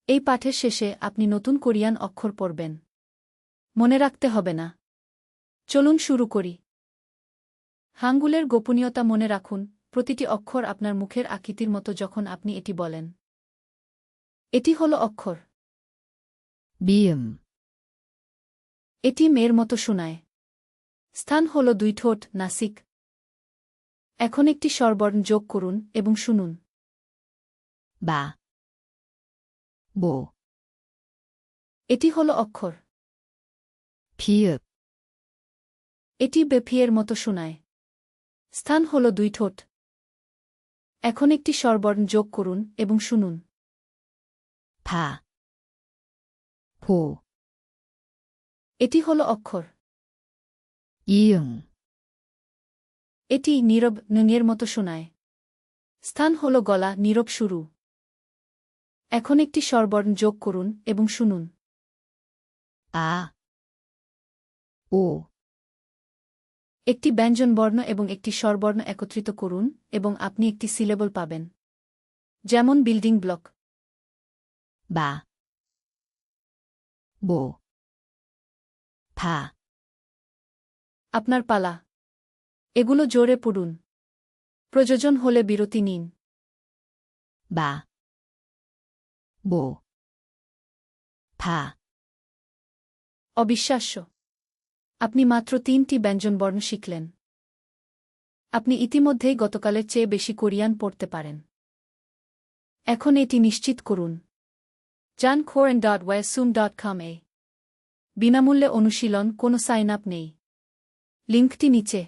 এই পাঠের শেষে আপনি নতুন কোরিয়ান অক্ষর পড়বেন। মনে রাখতে হবে না। চলুন শুরু করি। হাঙ্গুলের গোপনীয়তা মনে রাখুন, প্রতিটি অক্ষর আপনার মুখের আকৃতির মতো যখন আপনি এটি বলেন। এটি হল অক্ষর। 미음, এটি মেয়ের মতো শোনায়। স্থান হল দুই ঠোঁট, নাসিক। এখন একটি স্বরবর্ণ যোগ করুন এবং শুনুন। 마, 모, এটি হল অক্ষর। 비읍, এটি বেফিয়ের মতো শোনায়। স্থান হল দুই ঠোঁট। এখন একটি স্বরবর্ণ যোগ করুন এবং শুনুন। 바, 보, এটি হল অক্ষর। 이응, এটি নীরব নের মতো শোনায়। স্থান হল গলা, নীরব শুরু। এখন একটি স্বরবর্ণ যোগ করুন এবং শুনুন। 아, 오, একটি ব্যঞ্জনবর্ণ এবং একটি স্বরবর্ণ একত্রিত করুন এবং আপনি একটি সিলেবল পাবেন। যেমন বিল্ডিং ব্লক। 마, 모, 바, আপনার পালা। এগুলো জোরে পড়ুন। প্রয়োজন হলে বিরতি নিন। 마, 모, 바, অবিশ্বাস্য! আপনি মাত্র 3টি ব্যঞ্জনবর্ণ শিখলেন। আপনি ইতিমধ্যেই গতকালের চেয়ে বেশি কোরিয়ান পড়তে পারেন। এখন এটি নিশ্চিত করুন। যান korean.wesum.com-এ। বিনামূল্যে অনুশীলন, কোনো সাইন আপ নেই। লিঙ্কটি নিচে।